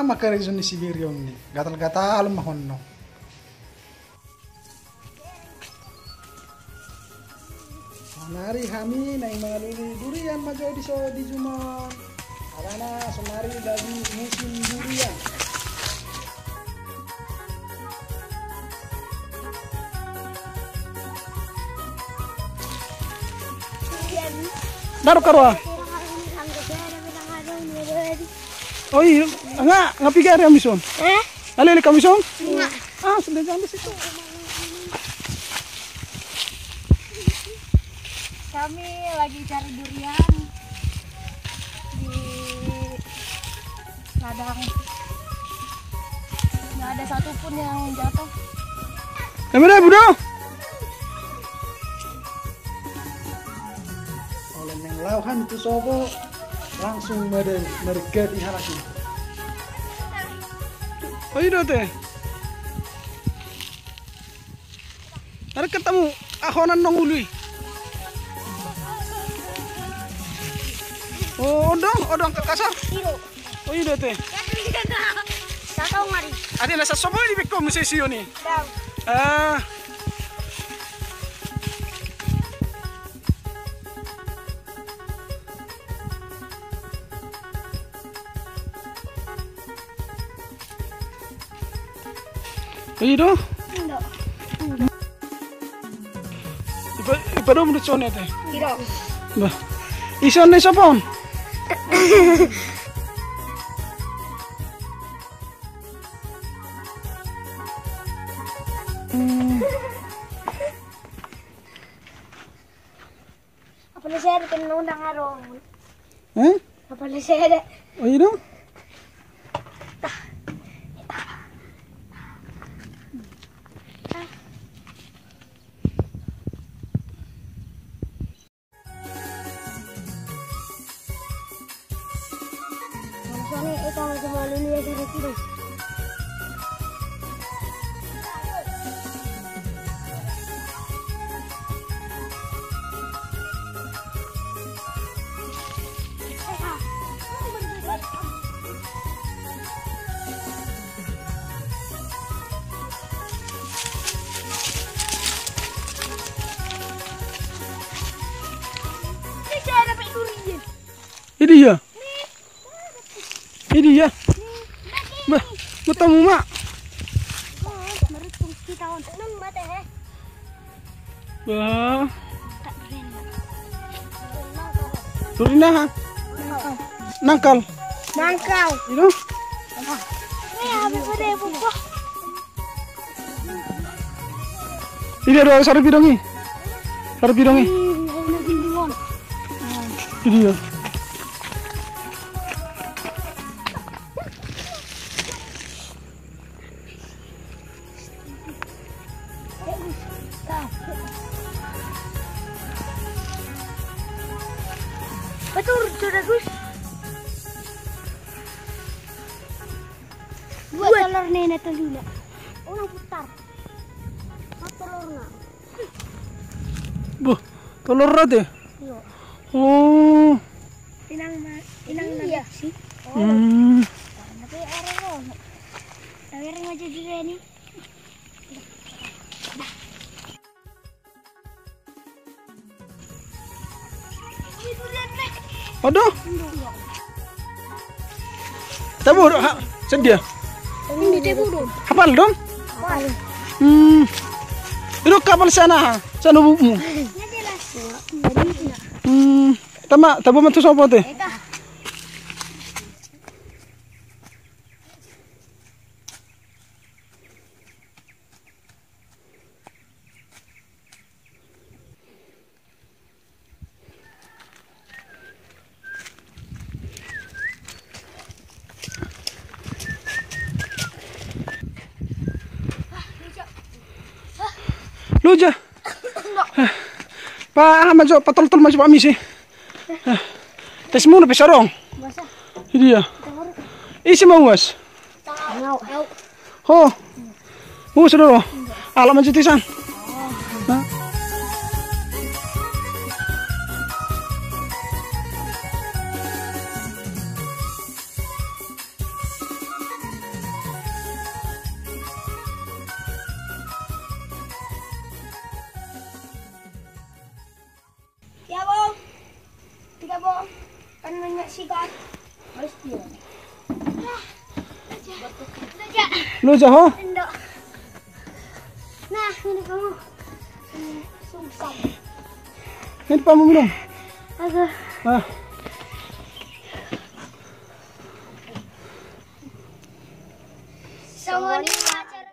Maka reason ni Sibirion ni. Gatal-gatal mahon no. Mari kami naik mengaliri durian majo di Jumon. Karena semari dari musim durian. Daru karwa. Oh iya, enggak pikir ya mison. Alele kamison? Enggak. Sudah jangan di situ. Kami lagi cari durian di ladang. Nggak ada satupun yang jatuh. Kamera bro. Oleh menglauhan itu sobo langsung mereka diharaki. Oh iya teh. Ada ketemu ahonan nong ului. Oh, odong ke kasar. Oh iya teh. Tahu ngari. Ada nasa sobo di bekom sesio nih. Tahu. Iya Enggak. Ibadah menurut soalnya teh. Kira. Bah, ison nih sopon. Apa na saya ada undang arong? Apa na saya ada? Oh iya dong. Soalnya ikaw sama lulu ya dari sini. Saya dapat durian. Ini ya. Ini ya. Bah, bertemu mak. Merutung kita untuk nembak teh. Bah, Tak keren. turina ha. Nangkal. Mangkau. Itu. Ini habis pada buku. Ini ada sarap bidongi. Sarap bidongi. Ini ya. Betul, sudah Gus. Dua telur nenek telur. Orang putar. Satu telurnya. Buh, telur rade. Iya. Oh. Inang iya sih. Tapi orang lo. Tapi orang aja juga nih. Aduh. Tabur, sedia. Ini dia burung. Hafal dong. Wah. Itu kapal sana, sana bumu. Nggak jelas. Jadi Tama mantu sopo teh. Eka. Luja. Pa majo patol-tol majo pa misi. Tes muna pesarong. Basa. Ini ya. Isi mau was. Tahu. Ho. Sudah. Alam majo tisan. sikat. Pasti. Lu Jaho? Enggak. Nah, ini kamu. Sungsang. Ini Pak mau minum. Agak. Ah. Sama nih acara.